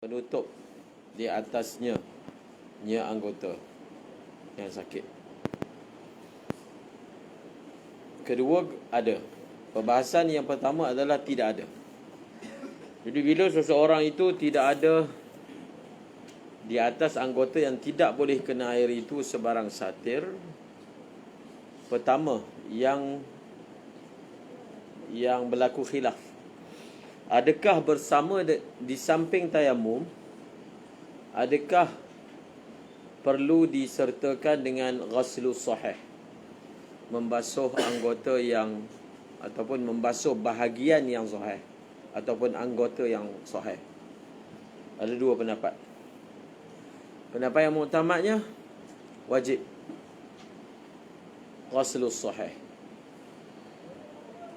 penutup di atasnya anggota yang sakit. Kedua, ada. Perbahasan yang pertama adalah tidak ada. Jadi bila seseorang itu tidak ada di atas anggota yang tidak boleh kena air itu sebarang satir, pertama yang berlaku khilaf, adakah bersama di samping tayamum, adakah perlu disertakan dengan ghaslus sahih, membasuh anggota yang ataupun membasuh bahagian yang sahih ataupun anggota yang sahih. Ada dua pendapat. Pendapat yang muktamadnya wajib ghaslus sahih.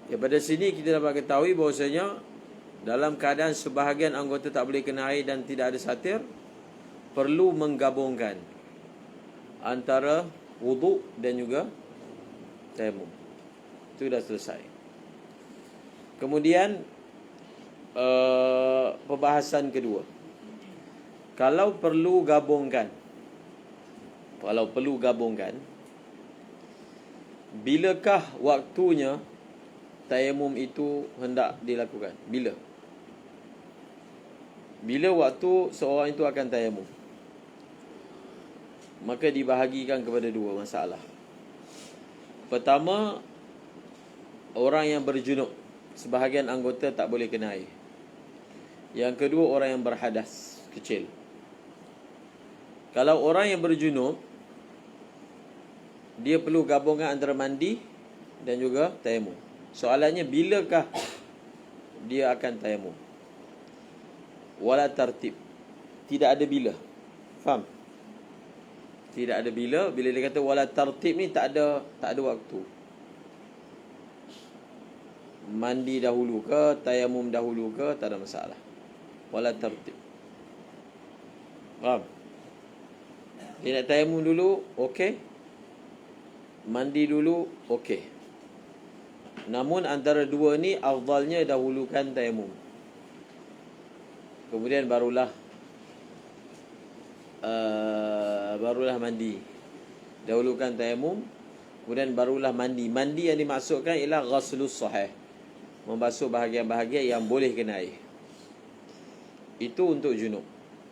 Daripada sini kita dapat ketahui bahawasanya dalam keadaan sebahagian anggota tak boleh kena air dan tidak ada satir, perlu menggabungkan antara wuduk dan juga tayamum. Itu dah selesai. Kemudian perbahasan kedua, kalau perlu gabungkan, bilakah waktunya tayamum itu hendak dilakukan? Bila waktu seorang itu akan tayamum? Maka dibahagikan kepada dua masalah. Pertama, orang yang berjunub, sebahagian anggota tak boleh kena air. Yang kedua, orang yang berhadas kecil. Kalau orang yang berjunub, dia perlu gabungan antara mandi dan juga tayamum. Soalannya, bilakah dia akan tayamum? Wala tartib, tidak ada bila. Faham? Tidak ada bila. Bila dia kata wala tartib ni, tak ada waktu. Mandi dahulu ke, tayamum dahulu ke, tak ada masalah. Wala tartib. Faham? Dia nak tayamum dulu, okey. Mandi dulu, okey. Namun antara dua ni afdalnya dahulukan tayamum, kemudian barulah mandi. Dahulukan tayamum, kemudian barulah mandi. Mandi yang dimaksudkan ialah ghaslus sahih, membasuh bahagian-bahagian yang boleh kena air. Itu untuk junub.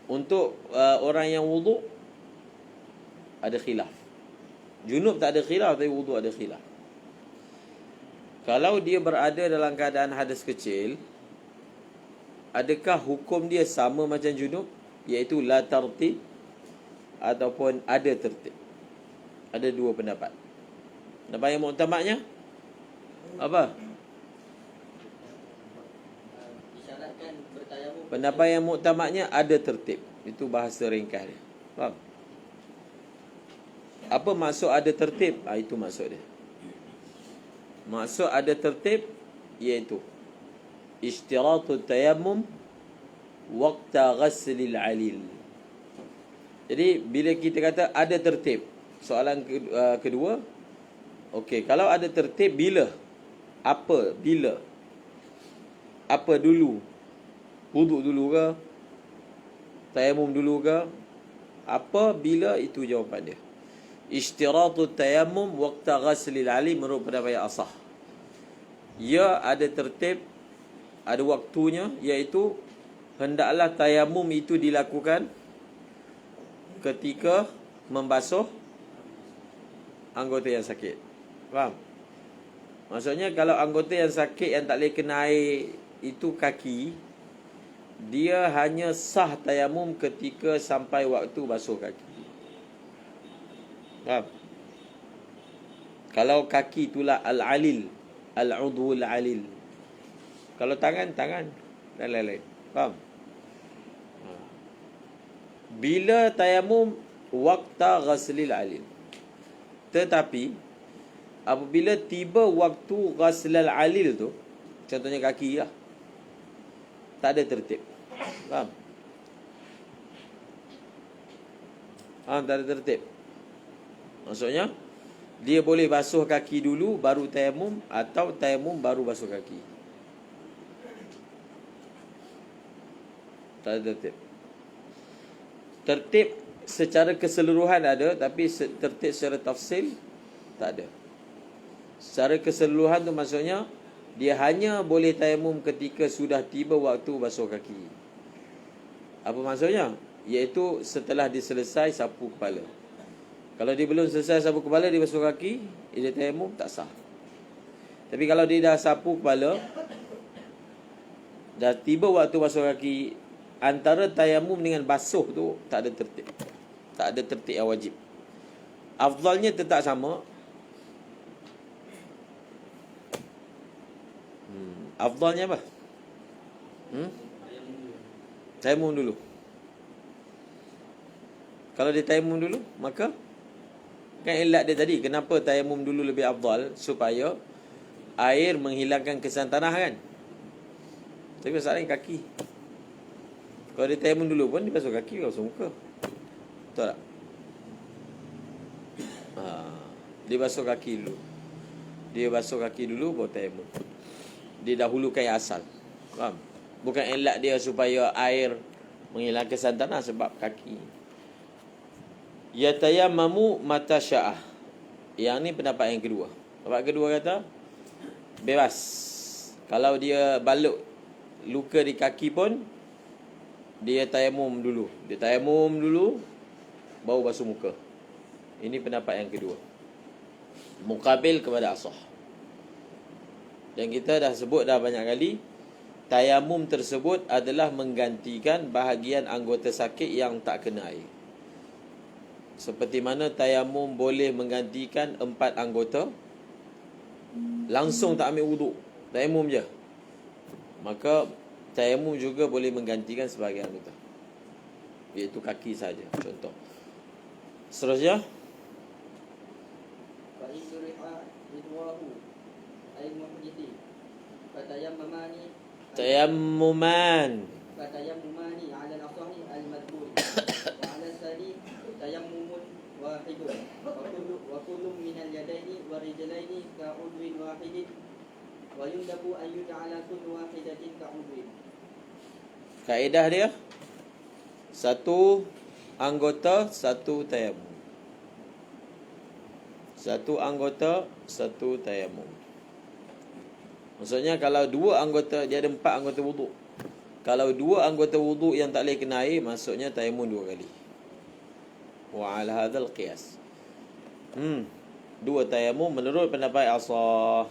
Untuk orang yang wuduk ada khilaf. Junub tak ada khilaf, tapi wuduk ada khilaf. Kalau dia berada dalam keadaan hadas kecil, adakah hukum dia sama macam junub, iaitu la tartib ataupun ada tertib? Ada dua pendapat. Pendapat yang muktamadnya apa? Pendapat yang muktamadnya ada tertib. Itu bahasa ringkas dia. Faham? Apa maksud ada tertib? Itu maksud dia. Maksud ada tertib iaitu ishtiratut tayammum waqta ghaslil alil. Jadi bila kita kata ada tertib, soalan kedua, okey, kalau ada tertib, bila? Apa? Bila? Apa dulu? Wuduk dulu ke? Tayamum dulu ke? Apa? Bila? Itu jawapan dia. Ishtiratut tayammum waqta ghaslil alil menurut pendapat yang asah. Ia ada tertib, ada waktunya, iaitu hendaklah tayamum itu dilakukan ketika membasuh anggota yang sakit. Faham? Maksudnya kalau anggota yang sakit yang tak boleh kena air itu kaki, dia hanya sah tayamum ketika sampai waktu basuh kaki. Faham? Kalau kaki itulah al-alil, al-udhul alil. Kalau tangan dan lain-lain. Faham? Bila tayamum waqta ghaslil alil. Tetapi apabila tiba waktu ghaslil alil tu, contohnya kaki lah, tak ada tertib. Faham? Tak ada tertib. Maksudnya dia boleh basuh kaki dulu baru tayamum, atau tayamum baru basuh kaki. Tak ada tertib. Tertib secara keseluruhan ada, tapi tertib secara tafsil tak ada. Secara keseluruhan tu maksudnya dia hanya boleh tayamum ketika sudah tiba waktu basuh kaki. Apa maksudnya? Iaitu setelah diselesai sapu kepala. Kalau dia belum selesai sapu kepala, dia basuh kaki, dia tayamum, tak sah. Tapi kalau dia dah sapu kepala, dah tiba waktu basuh kaki, antara tayamum dengan basuh tu tak ada tertib. Tak ada tertib yang wajib. Afdalnya tetap sama. Afdalnya apa? Tayamum dulu. Kalau dia tayamum dulu, maka kan ilat dia tadi, kenapa tayamum dulu lebih afdal? Supaya air menghilangkan kesan tanah kan. Tapi masalahnya kaki. Kalau dia tayamum dulu pun dia basuh kaki, basuh muka. Betul tak? Dia basuh kaki dulu. Dia basuh kaki dulu baru tayamum. Dia dahulukan yang asal. Faham? Bukan ilat dia supaya air menghilangkan kesan tanah sebab kaki. Yatayammamu mata sya'ah. Yang ni pendapat yang kedua. Pendapat kedua kata bebas. Kalau dia balut luka di kaki pun dia tayamum dulu. Dia tayamum dulu baru basuh muka. Ini pendapat yang kedua. Muqabil kepada asah. Dan kita dah sebut dah banyak kali, tayamum tersebut adalah menggantikan bahagian anggota sakit yang tak kena air. Seperti mana tayamum boleh menggantikan 4 anggota, langsung tak ambil wuduk, tayamum je. Maka tayamum juga boleh menggantikan sebahagian anggota, iaitu kaki saja. Contoh. Seterusnya, tayammuman. Fatayammumani 'ala al-asahi al-madhkur wa 'ala al-sadi tayammumun wahidun wa kullu min al-yadaini wa rijlaini ka'udwin wahidin wa yundabu an yuj'ala kullu wahidatin ka'udwin. Kaedah dia, satu anggota, satu tayamum. Satu anggota, satu tayamum. Maksudnya kalau 2 anggota, dia ada 4 anggota wuduk. Kalau 2 anggota wuduk yang tak boleh kena air, maksudnya tayamum 2 kali. Wa ala hadzal qiyas. 2 tayamum menurut pendapat asah.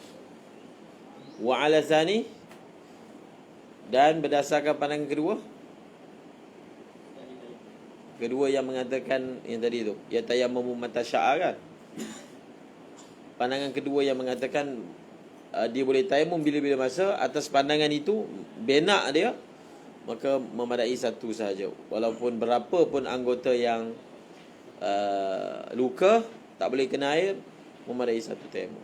Wa ala tsani, dan berdasarkan pandangan kedua. Kedua yang mengatakan yang tadi tu, ya tayammumu mata sya'a kan. Pandangan kedua yang mengatakan dia boleh tayamum bila-bila masa, atas pandangan itu benak dia, maka memadai satu sahaja. Walaupun berapa pun anggota yang luka tak boleh kena air, memadai satu tayamum.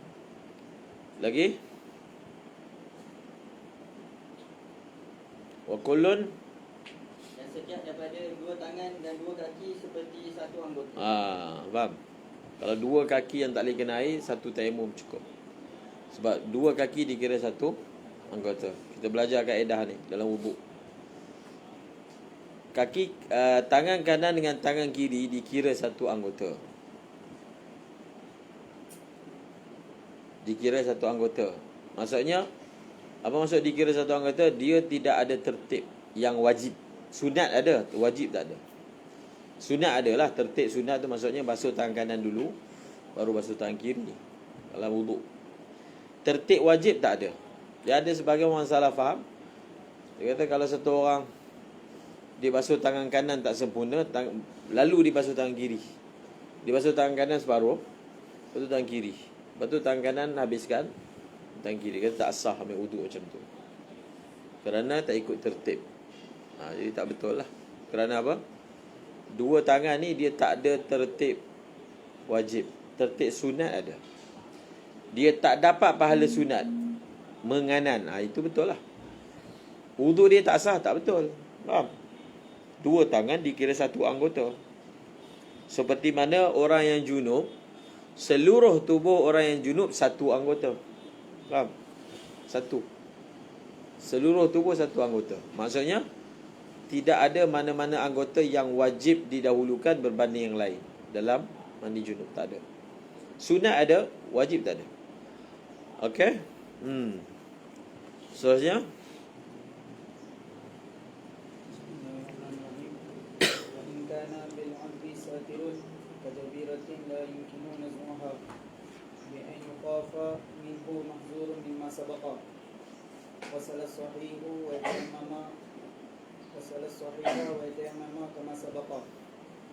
Lagi, wa kullun, Dan setiap daripada 2 tangan dan 2 kaki seperti satu anggota. faham? Kalau 2 kaki yang tak boleh kena air, satu tayamum cukup. Sebab 2 kaki dikira satu anggota. Kita belajar kaedah ni dalam wuduk. Kaki, tangan kanan dengan tangan kiri dikira satu anggota. Dikira satu anggota. Maksudnya, apa maksud dikira satu anggota? Dia tidak ada tertib yang wajib. Sunat ada, wajib tak ada. Sunat adalah, tertib sunat tu maksudnya basuh tangan kanan dulu, baru basuh tangan kiri dalam wuduk. Tertib wajib tak ada. Dia ada sebagian orang salah faham. Dia kata kalau satu orang dia basuh tangan kanan tak sempurna, lalu dia basuh tangan kiri. Dia basuh tangan kanan separuh, basuh tangan kiri. Lepas tu tangan kanan habiskan, tangan kiri. Dia kata tak sah ambil wuduk macam tu, kerana tak ikut tertib. Jadi tak betul lah. Kerana apa? 2 tangan ni dia tak ada tertib wajib. Tertib sunat ada. Dia tak dapat pahala sunat menganan. Itu betul lah. Wuduk dia tak sah, tak betul. Faham? 2 tangan dikira satu anggota. Seperti mana orang yang junub, seluruh tubuh orang yang junub satu anggota. Faham? Satu. Seluruh tubuh satu anggota. Maksudnya tidak ada mana-mana anggota yang wajib didahulukan berbanding yang lain dalam mandi junub. Tak ada. Sunat ada, wajib tak ada. Okey? Seterusnya. وإن كان بالعمد ساتر كجبيرة لا يمكن نزعها بأن يخاف منه محظور مما سبق وصل الصحيح ويتيمم كما سبق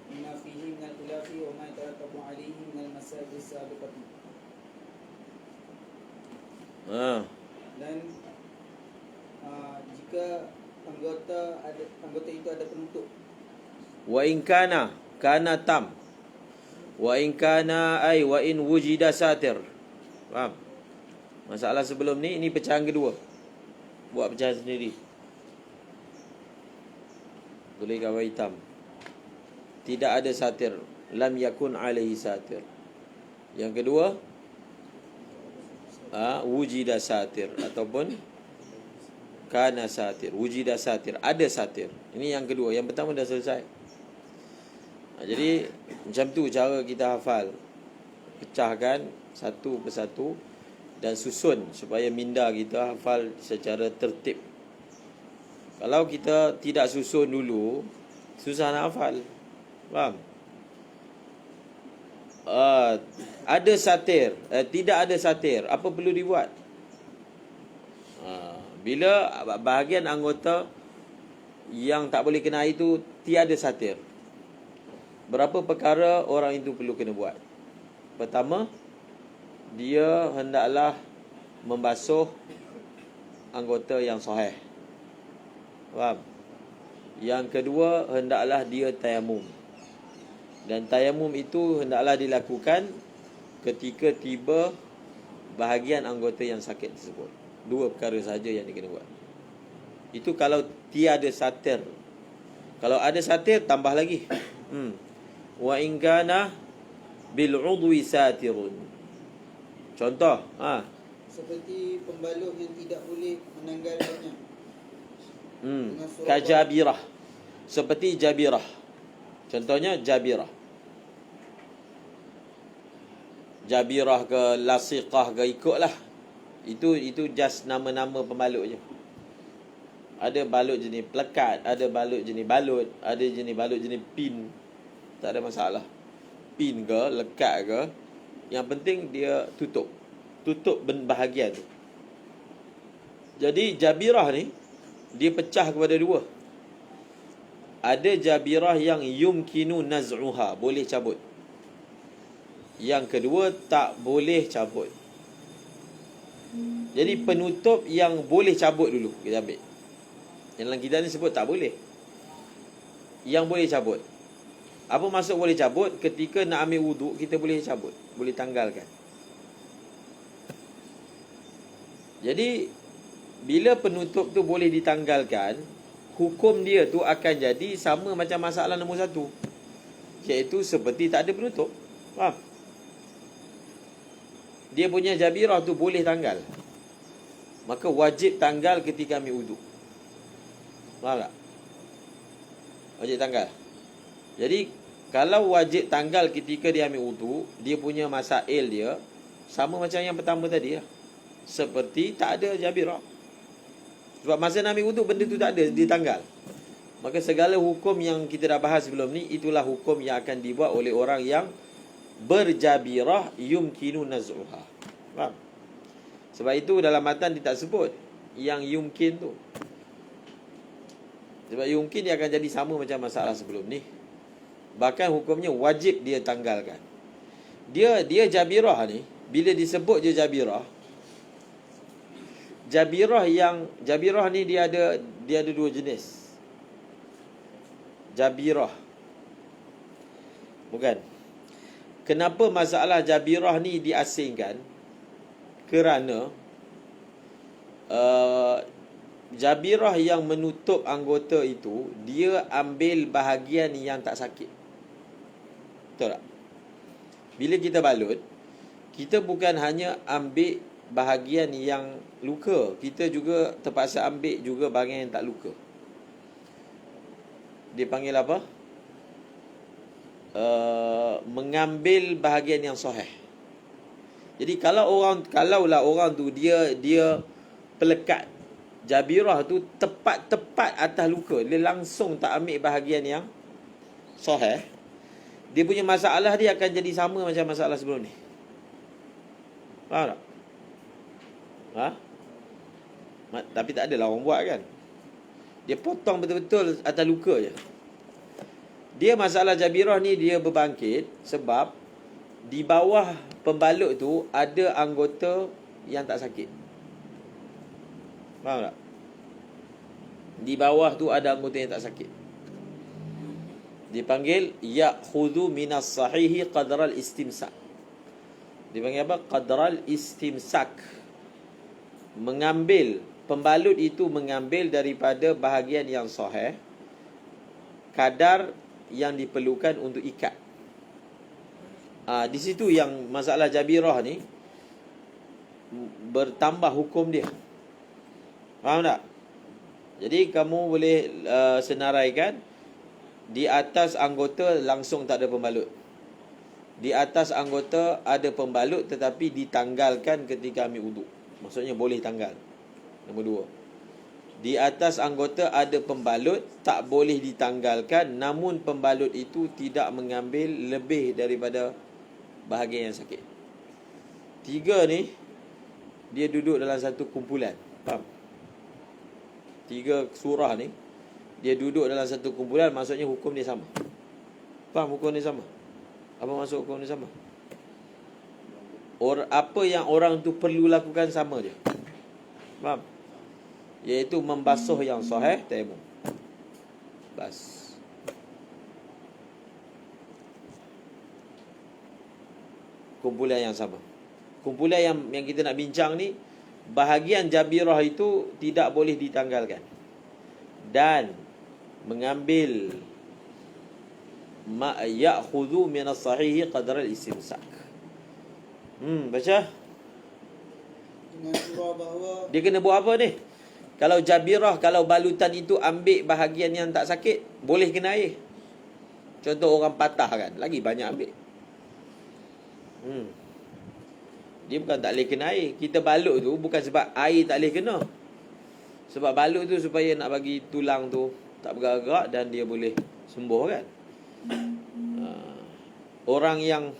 لما فيه من الخلاف وما يترتب عليه من المسائل السابقة. Dan jika anggota itu ada penutup. Wa in kana tam. Wa in kana ay wa in wujida satir. Faham? Masalah sebelum ni, ini pecahan kedua. Buat pecahan sendiri. Boleh gambar hitam. Tidak ada satir. Lam yakun alaihi satir. Yang kedua, wujida satir ataupun kana satir. Wujida satir, ada satir. Ini yang kedua. Yang pertama dah selesai. Jadi macam tu cara kita hafal. Pecahkan satu persatu dan susun supaya minda kita hafal secara tertib. Kalau kita tidak susun dulu, susah nak hafal. Faham? Ada satir, tidak ada satir, apa perlu dibuat? Bila bahagian anggota yang tak boleh kena air itu tiada satir, berapa perkara orang itu perlu kena buat? Pertama, dia hendaklah membasuh anggota yang sahih. Faham? Yang kedua, hendaklah dia tayamum. Dan tayamum itu hendaklah dilakukan ketika tiba bahagian anggota yang sakit tersebut. Dua perkara saja yang dia kena buat. Itu kalau tiada satir. Kalau ada satir, tambah lagi. Wa in kana bil udwi satirun. Contoh, Seperti pembalut yang tidak boleh menanggalkannya. Kajabirah. Seperti jabirah. Contohnya jabirah. Jabirah ke lasiqah ke, ikutlah. Itu just nama-nama pembalut je. Ada balut jenis pelekat, ada balut jenis balut, ada jenis balut jenis pin. Tak ada masalah. Pin ke, lekat ke, yang penting dia tutup bahagian tu. Jadi jabirah ni dia pecah kepada dua. Ada jabirah yang yumkinu naz'uha, boleh cabut. Yang kedua, tak boleh cabut. Jadi penutup yang boleh cabut dulu kita ambil. Yang dalam kitab ni sebut tak boleh. Yang boleh cabut. Apa maksud boleh cabut? Ketika nak ambil wuduk, kita boleh cabut, boleh tanggalkan. Jadi bila penutup tu boleh ditanggalkan, hukum dia tu akan jadi sama macam masalah nombor 1, iaitu seperti tak ada penutup. Faham? Dia punya jabirah tu boleh tanggal, maka wajib tanggal ketika ambil wuduk. Faham tak? Wajib tanggal. Jadi kalau wajib tanggal ketika dia ambil wuduk, dia punya masail dia sama macam yang pertama tadi lah. Seperti tak ada jabirah. Sebab masa nak ambil wuduk, benda tu tak ada, dia tanggal. Maka segala hukum yang kita dah bahas sebelum ni, itulah hukum yang akan dibuat oleh orang yang berjabirah yumkinu naz'uha. Faham? Sebab itu dalam matan dia tak sebut yang yumkin tu. Sebab yumkin dia akan jadi sama macam masalah sebelum ni. Bahkan hukumnya wajib dia tanggalkan. Dia jabirah ni, bila disebut je jabirah ni dia ada dua jenis. Jabirah. Bukan. Kenapa masalah jabirah ni diasingkan? Kerana jabirah yang menutup anggota itu, dia ambil bahagian yang tak sakit. Betul tak? Bila kita balut, kita bukan hanya ambil bahagian yang luka, kita juga terpaksa ambil juga bahagian yang tak luka. Dia panggil apa? Mengambil bahagian yang sahih. Jadi kalaulah orang tu dia pelekat jabirah tu tepat atas luka, dia langsung tak ambil bahagian yang sahih, dia punya masalah dia akan jadi sama macam masalah sebelum ni. Faham tak? Tapi tak adalah orang buat kan. Dia potong betul-betul atas luka je. Dia masalah jabirah ni dia berbangkit sebab di bawah pembalut tu ada anggota yang tak sakit. Faham tak? Di bawah tu ada anggota yang tak sakit. Dipanggil ya'khudhu minas sahihi qadral istimsak. Dipanggil apa? Qadral istimsak. Mengambil, pembalut itu mengambil daripada bahagian yang sahih kadar yang diperlukan untuk ikat. Di situ yang masalah jabirah ni bertambah hukum dia. Faham tak? Jadi kamu boleh senaraikan, di atas anggota langsung tak ada pembalut. Di atas anggota ada pembalut tetapi ditanggalkan ketika ambil wuduk. Maksudnya boleh tanggal. Nombor 2. Di atas anggota ada pembalut, tak boleh ditanggalkan, namun pembalut itu tidak mengambil lebih daripada bahagian yang sakit. 3 ni dia duduk dalam satu kumpulan. Faham? 3 surah ni dia duduk dalam satu kumpulan, maksudnya hukum dia sama. Faham hukum dia sama? Apa maksud hukum dia sama? Apa yang orang tu perlu lakukan sama je. Faham? Iaitu membasuh yang sahih, tayammum. Bas. Kumpulan yang sama. Kumpulan yang kita nak bincang ni, bahagian jabirah itu tidak boleh ditanggalkan. Dan mengambil ya'khudhu minas sahihi qadra al-istimsak. Baca. Dia kena buat apa ni? Kalau jabirah, kalau balutan itu ambil bahagian yang tak sakit, boleh kena air. Contoh orang patah kan, lagi banyak ambil. Dia bukan tak boleh kena air. Kita balut tu bukan sebab air tak boleh kena. Sebab balut tu supaya nak bagi tulang tu tak bergerak dan dia boleh sembuh kan. Orang yang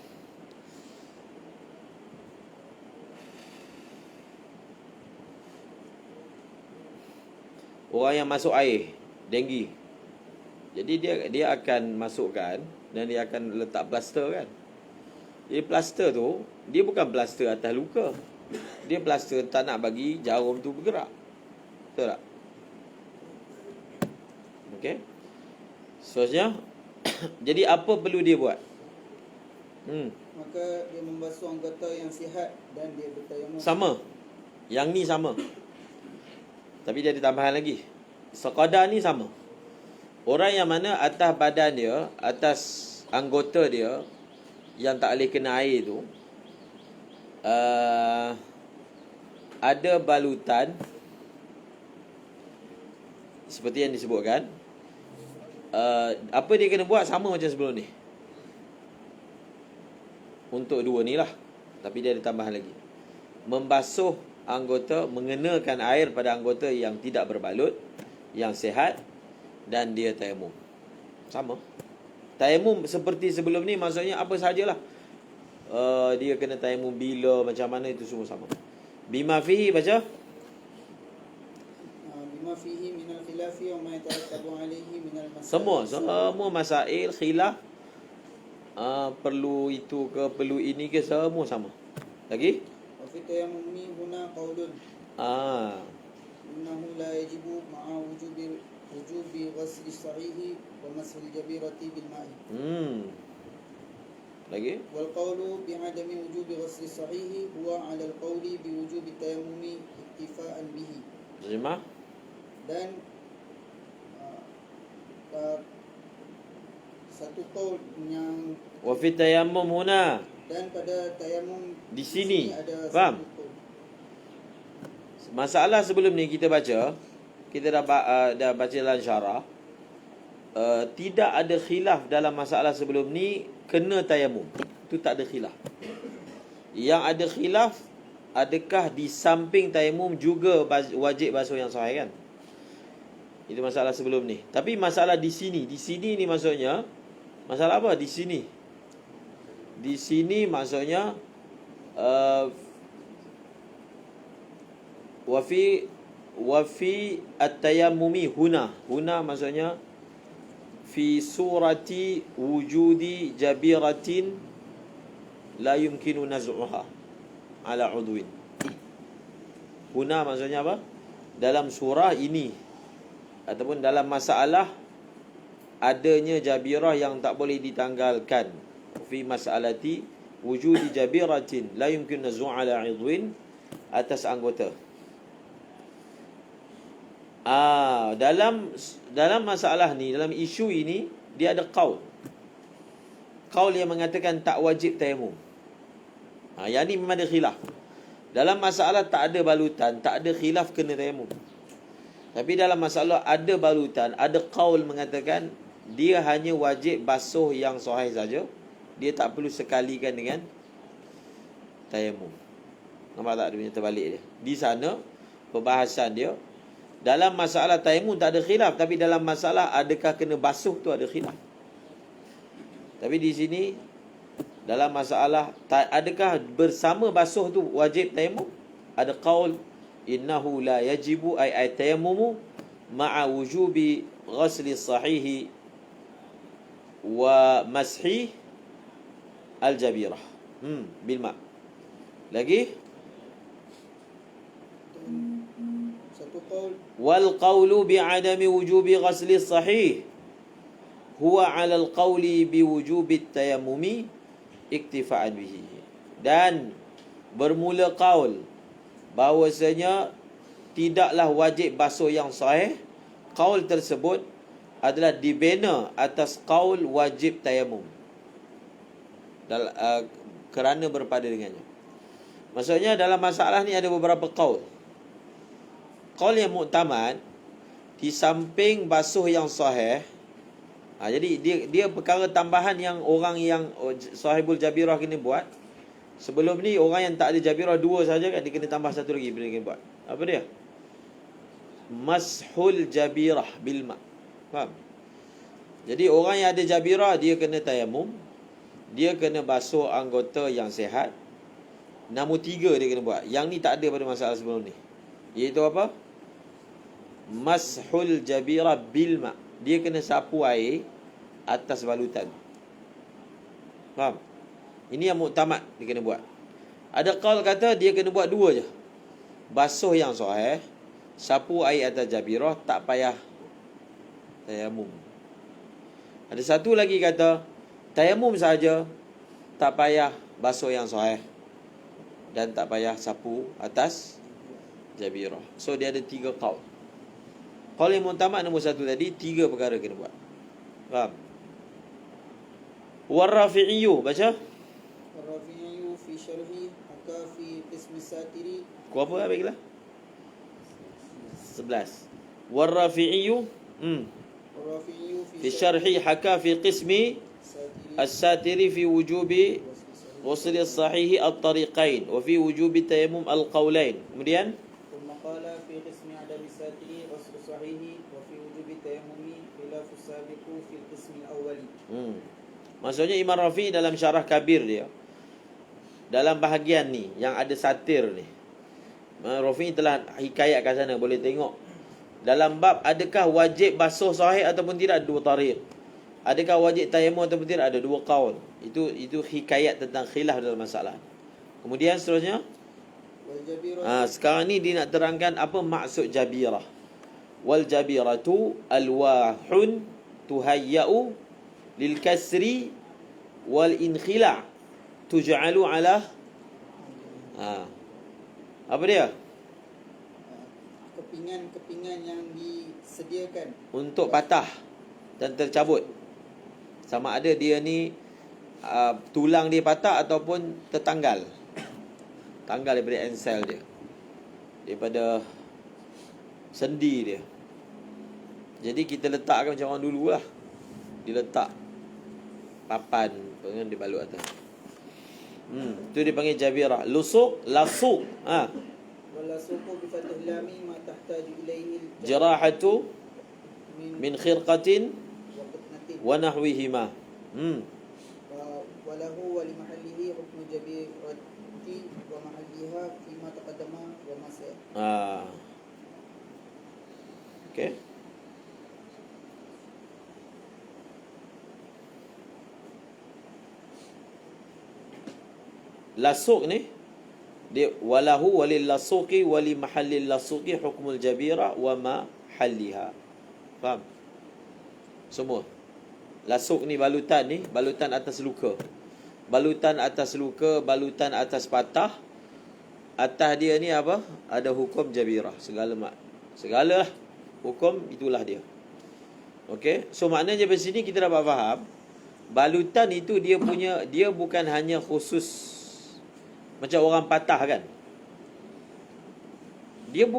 masuk air, denggi. Jadi dia akan masukkan dan dia akan letak plaster kan. Jadi plaster tu, dia bukan plaster atas luka. Dia plaster tak nak bagi jarum tu bergerak. Betul tak? Okey. Seterusnya, jadi apa perlu dia buat? Maka dia membasuh anggota yang sihat dan dia bertayamum. Sama. Yang ni sama. Tapi dia ada tambahan lagi. Sekadar ni sama. Orang yang mana atas badan dia, atas anggota dia yang tak boleh kena air tu, ada balutan seperti yang disebutkan. Apa dia kena buat sama macam sebelum ni. Untuk 2 ni lah. Tapi dia ada tambahan lagi. Membasuh anggota, mengenakan air pada anggota yang tidak berbalut, yang sihat, dan dia tayamum. Sama. Tayamum seperti sebelum ni, maksudnya apa sajalah. Dia kena tayamum bila, macam mana, itu semua sama. Bima fihi, baca. Bima fihi minal khilafi wa ma yatarattabu alaihi minal masail. Semua masail khilaf, perlu itu ke, perlu ini ke, semua sama. Lagi? Wa fi tayammumi huna qaulun. Innahu la yajibu ma'a wujubi ghasli sahihi wa mas'il jabirati bil ma'i. Lagi? Wal qawlu bi'adami wujubi ghasli sahihi huwa 'ala al qawli bi wujubi tayammumi iktifa'an bihi. Terjemah? Dan satu qaul yang Wa fi tayammum huna, dan pada tayamum di sini. ada Faham? satu qaul. Masalah sebelum ni kita baca, kita dah baca dalam syarah. tidak ada khilaf dalam masalah sebelum ni kena tayamum. Itu tak ada khilaf. Yang ada khilaf, adakah di samping tayamum juga wajib basuh yang sahih kan? Itu masalah sebelum ni. Tapi masalah di sini ni maksudnya masalah apa di sini? Di sini maksudnya wa fi at-tayammumi huna maksudnya fi surati wujudi jabiratin la yumkinu naz'uha ala udwin. Huna maksudnya apa? Dalam surah ini ataupun dalam masalah adanya jabirah yang tak boleh ditanggalkan. Fi mas'alati wujudi jabiratin la yumkinu naz'uha ala udwin, atas anggota. Dalam masalah ni, dalam isu ini, dia ada qaul yang mengatakan tak wajib tayamum. Yang ni memang ada khilaf. Dalam masalah tak ada balutan, tak ada khilaf kena tayamum. Tapi dalam masalah ada balutan, ada qaul mengatakan dia hanya wajib basuh yang sahih saja. Dia tak perlu sekalikan dengan tayamum. Nampak tak dia punya terbalik dia? Di sana perbahasan dia, dalam masalah tayamum tak ada khilaf, tapi dalam masalah adakah kena basuh tu ada khilaf. Tapi di sini dalam masalah adakah bersama basuh tu wajib tayamum, ada qaul innahu la yajibu ay tayammumu ma'a wujubi ghasli sahihi wa mashi al-jabirah bil ma'. Lagi satu qaul, wal qawlu bi'adami wujubi ghasli sahih huwa 'ala al-qawli bi wujubi tayammumi iktifa'an bihi. Dan bermula qaul bahawasanya tidaklah wajib basuh yang sahih, qaul tersebut adalah dibina atas qaul wajib tayamum kerana berpada dengannya. Maksudnya dalam masalah ni ada beberapa qaul. Qaul yang muktamad, di samping basuh yang sahih, jadi dia perkara tambahan yang orang yang sahibul jabirah kena buat. Sebelum ni orang yang tak ada jabirah dua saja kan, dia kena tambah satu lagi dia kena buat. Apa dia? Mashul jabirah bil ma'. Faham? Jadi orang yang ada jabirah dia kena tayamum, dia kena basuh anggota yang sihat. Nombor 3 dia kena buat. Yang ni tak ada pada masalah sebelum ni. Iaitu apa? Mashul jabirah bil ma'. Dia kena sapu air atas balutan. Faham? Ini yang muktamad dia kena buat. Ada qaul kata dia kena buat dua je. Basuh yang sahih, sapu air atas jabirah, tak payah tayamum. Ada satu lagi kata tayamum saja, tak payah basuh yang sahih dan tak payah sapu atas jabirah. So dia ada 3 qaul. Qaul yang muktamad nombor 1 tadi, 3 perkara kena buat. Faham? War-Rafi'iyyu baca. Ar-Rafi'i fi syarhi haka fi qism satiri. Kau apa baiklah? 11. War-Rafi'iyyu Ar-Rafi'i fi syarhi haka fi qismi as-satiri fi wujubi ghusl as-sahih at-tariqain wa fi wujubi tayammum al-qawlain. Kemudian ثم قال في قسم عدم الساتر غسل صحيح وفي وجوب التيمم خلاف السابق في القسم الأول. Maksudnya Imam Rafi dalam syarah kabir dia, dalam bahagian ni yang ada satir ni, Imam Rafi telah hikayat kat sana, boleh tengok dalam bab adakah wajib basuh sahih ataupun tidak, ada 2 tariq. Adakah wajib tayamum ataupun tidak, ada 2 qaul. Itu hikayat tentang khilaf dalam masalah. Kemudian seterusnya sekarang ni dia nak terangkan apa maksud jabirah. Wal jabiratu alwahun tuhayya'u lil kasri wal inkhila' tuj'alu ala apa dia? Kepingan-kepingan yang disediakan Untuk patah dan tercabut. Sama ada dia ni tulang dia patah ataupun tertanggal. Tanggal daripada ensel dia, daripada sendi dia. Jadi kita letakkan macam orang dulu lah. diletak papan dengan dibalut atas. Itu dipanggil jabirah. Lusuk, lasuk. واللصوق بفتح اللام ما تحتاج إليه Jirahatu min khirqatin وقطنة wa nahwihima. وله ولمحله حكم الجبيرة ومحلها فيما تقدم وما سيأتي. Okay. Lasuk ni dia walahu walil lasuqi wali mahallil lasuqi hukmul jabira wa mahalliha. Faham? Semua. Lasuk ni balutan atas luka. Balutan atas luka, balutan atas patah. Atas dia ni apa? Ada hukum jabirah. Segala hukum itulah dia. Okey. So maknanya di sini kita dapat faham balutan itu dia bukan hanya khusus macam orang patah kan. Dia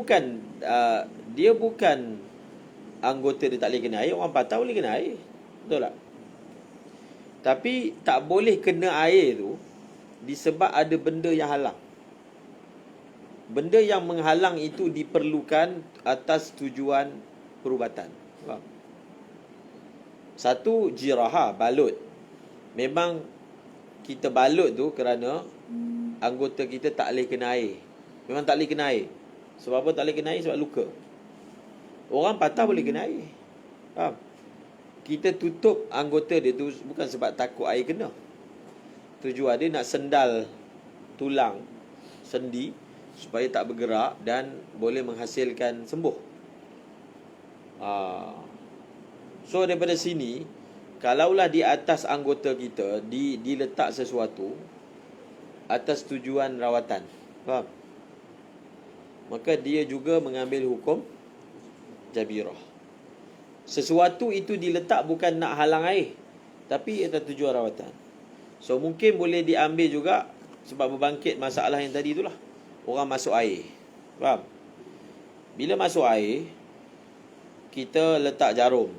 bukan anggota dia tak boleh kena air. Orang patah boleh kena air. Betul tak? Tapi tak boleh kena air tu disebab ada benda yang halang. Benda yang menghalang itu diperlukan atas tujuan perubatan. Faham? Satu, jiraha, balut. Memang kita balut tu kerana anggota kita tak boleh kena air. Memang tak boleh kena air. Sebab apa tak boleh kena air? Sebab luka. Orang patah boleh kena air. Faham? Kita tutup anggota dia tu bukan sebab takut air kena. Tujuan dia nak sendal tulang sendi supaya tak bergerak dan boleh menghasilkan sembuh. So daripada sini, kalaulah di atas anggota kita diletak sesuatu atas tujuan rawatan, faham? Maka dia juga mengambil hukum jabirah. Sesuatu itu diletak bukan nak halang air, tapi atas tujuan rawatan. So mungkin boleh diambil juga sebab berbangkit masalah yang tadi itulah. Orang masuk air, faham? Bila masuk air, kita letak jarum.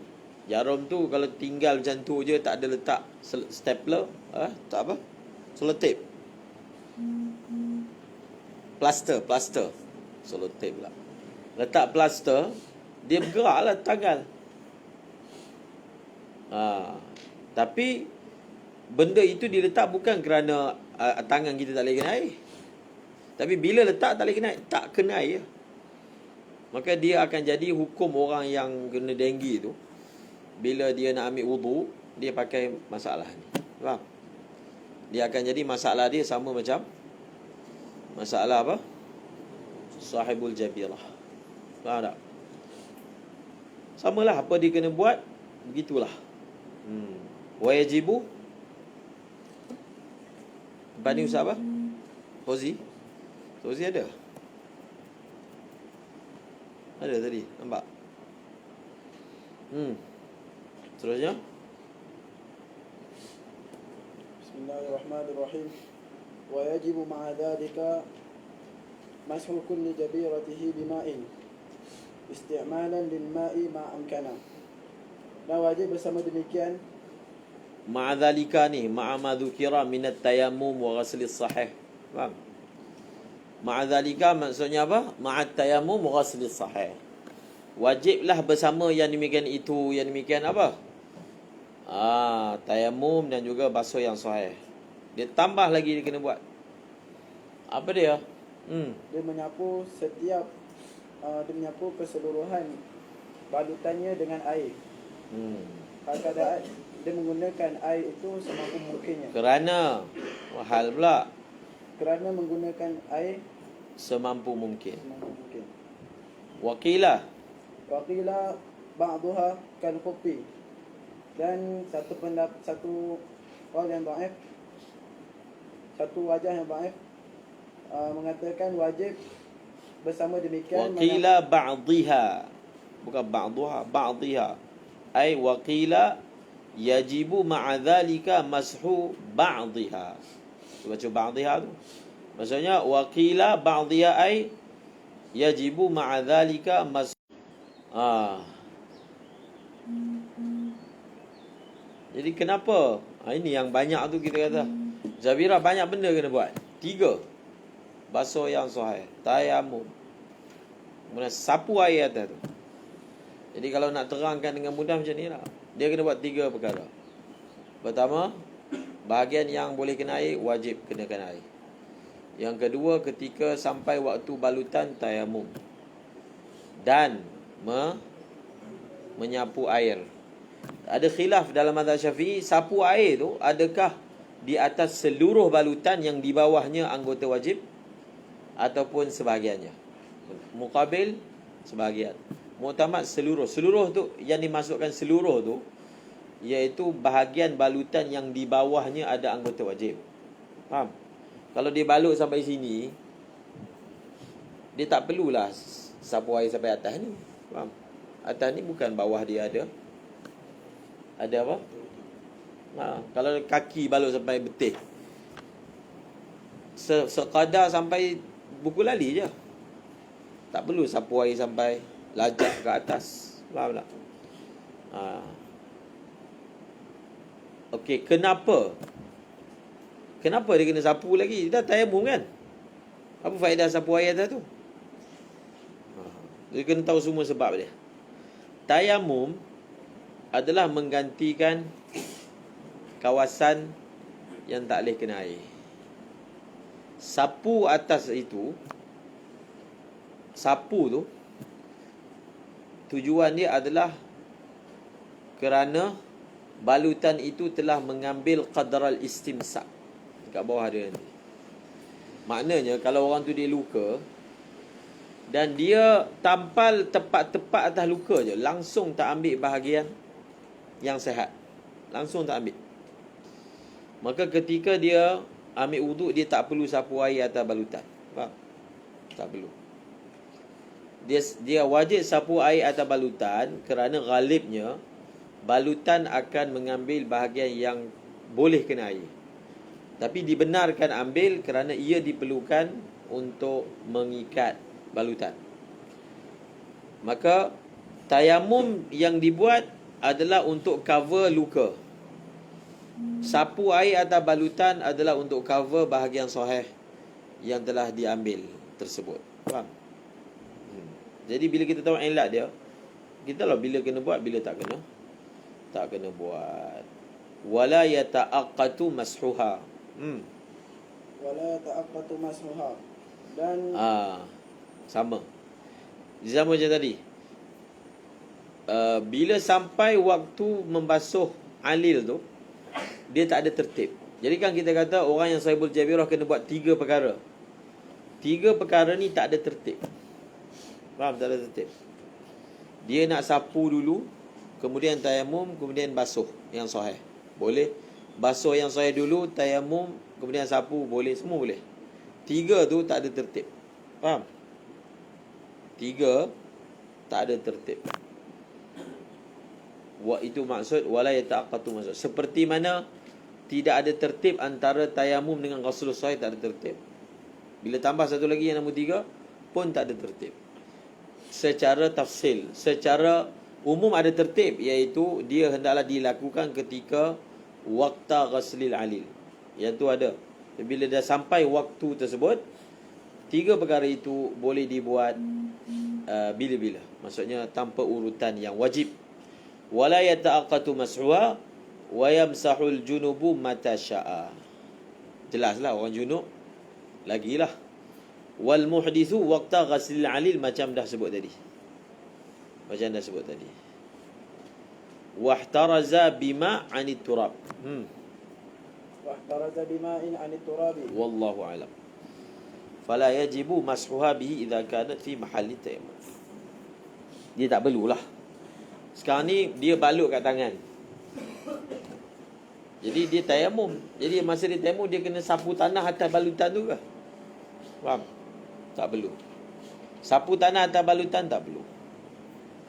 Jarum tu kalau tinggal macam tu je, tak ada letak stapler, tak apa, selotip, plaster, selotip pula. Letak plaster, dia bergerak lah tanggal. Tapi benda itu diletak bukan kerana tangan kita tak boleh kena air. Tapi bila letak tak kena air. Maka dia akan jadi hukum orang yang kena denggi tu. Bila dia nak ambil wudu, dia pakai masalah ni. Faham? Dia akan jadi masalah dia sama macam masalah apa? Sahibul jabirah. Faham tak? Samalah apa dia kena buat, begitulah. Wa yajibu. Banding Ustaz apa? Fauzi ada? Ada tadi, nampak? Seterusnya. Bismillahirrahmanirrahim. Wa yajibu ma'a dhalika mashu kulli jabiratihi bima'in isti'malan lil ma'i ma amkana. Dan wajib bersama demikian Ma'adhalika ni ma'a ma dhukira minat tayammum wa ghaslis sahih. Faham? Ma'adhalika maksudnya apa? Ma'at tayammum wa ghaslis sahih. Wajiblah bersama yang demikian itu, yang demikian apa? Tayammum dan juga basuh yang sahih. Dia tambah lagi dia kena buat. Apa dia? Dia menyapu dia menyapu keseluruhan balutannya dengan air. Keadaan dia menggunakan air itu semampu mungkinnya. Kerana hal pula. Kerana menggunakan air semampu mungkin. Waqila ba'daha kal khuffi. Dan satu qaul yang dhaif, satu wajah yang dhaif mengatakan wajib bersama demikian. Waqila ba'dhiha, bukan ba'daha, ba'dhiha. Ai waqila yajibu ma'a dhalika mashu ba'dhiha. Baca ba'dhiha tu. Maksudnya waqila ba'dhiha ai yajibu ma'a dhalika mashu. Jadi kenapa? Ini yang banyak tu kita kata. Jabirah banyak benda kena buat. 3. Basuh yang sahih, tayamum, kemudian sapu air atas tu. Jadi kalau nak terangkan dengan mudah macam ni lah. Dia kena buat 3 perkara. Pertama, bahagian yang boleh kena air, wajib kenakan air. Yang kedua, ketika sampai waktu balutan, tayamum. Dan menyapu air. Ada khilaf dalam mazhab Syafi'i, sapu air tu adakah di atas seluruh balutan yang di bawahnya anggota wajib ataupun sebahagiannya. Muqabil sebahagian. Muktamad seluruh. Seluruh tu yang dimasukkan seluruh tu iaitu bahagian balutan yang di bawahnya ada anggota wajib. Faham? Kalau dia balut sampai sini, dia tak perlulah sapu air sampai atas ni. Faham? Atas ni bukan bawah dia ada. Ada apa? Kalau kaki balut sampai betih, sekadar sampai buku lali je. Tak perlu sapu air sampai lajak ke atas. Faham tak? Okey, kenapa? Kenapa dia kena sapu lagi? Dia dah tayamum kan? Apa faedah sapu air atas tu? Dia kena tahu semua sebab dia. Tayamum adalah menggantikan kawasan yang tak boleh kena air. Sapu atas itu, sapu tu tujuan dia adalah kerana balutan itu telah mengambil qadral istimsak. Dekat bawah dia nanti. Maknanya kalau orang tu dia luka dan dia tampal tepat-tepat atas luka je, langsung tak ambil bahagian yang sihat, langsung tak ambil. Maka ketika dia ambil wuduk, dia tak perlu sapu air atas balutan. Faham? Tak perlu. Dia wajib sapu air atas balutan kerana ghalibnya balutan akan mengambil bahagian yang boleh kena air. Tapi dibenarkan ambil kerana ia diperlukan untuk mengikat balutan. Maka tayamum yang dibuat adalah untuk cover luka. Sapu air atas balutan adalah untuk cover bahagian sahih yang telah diambil tersebut. Faham? Jadi bila kita tahu ilat dia, kita lah bila kena buat, bila tak kena. Tak kena buat. Wala yata'aqqatu mashuha. Wala yata'aqqatu mashuha. Dan sama. Sama macam tadi. Bila sampai waktu membasuh alil tu, dia tak ada tertib. Jadi kan kita kata orang yang sahibul jabirah kena buat 3 perkara. 3 perkara ni tak ada tertib. Faham? Tak ada tertib. Dia nak sapu dulu, kemudian tayamum, kemudian basuh yang sahih. Boleh. Basuh yang sahih dulu, tayamum, kemudian sapu, boleh. Semua boleh. 3 tu tak ada tertib. Faham? 3 tak ada tertib. Itu maksud wala yata'aqqatu maksud. Seperti mana tidak ada tertib antara tayamum dengan ghusl sahih, tak ada tertib. Bila tambah satu lagi yang nombor 3 pun tak ada tertib. Secara tafsil, secara umum ada tertib, iaitu dia hendaklah dilakukan ketika waqta ghuslil alil. Yang tu ada. Bila dah sampai waktu tersebut, 3 perkara itu boleh dibuat bila-bila. Maksudnya tanpa urutan yang wajib. Wala yata'aqqatu mas'uha wa yamsahul junubu mata sya'a. Jelaslah orang junub lagilah. Wal muhdithu waqta ghaslil alil, macam dah sebut tadi. Wahtaraza bima 'anit turab. wahtaraza bima'in 'anit turabi. Wallahu a'lam. Fala yajibu mashuha bihi idza kanat fi mahalli tayammum. Dia tak perlulah. Sekarang ni dia balut kat tangan. Jadi dia tayamum. Jadi masa dia tayamum, dia kena sapu tanah atas balutan tu ke? Faham? Tak perlu. Sapu tanah atas balutan tak perlu.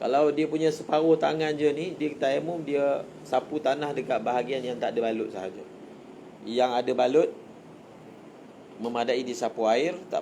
Kalau dia punya separuh tangan je ni, dia tayamum, dia sapu tanah dekat bahagian yang tak ada balut sahaja. Yang ada balut memadai disapu air, tak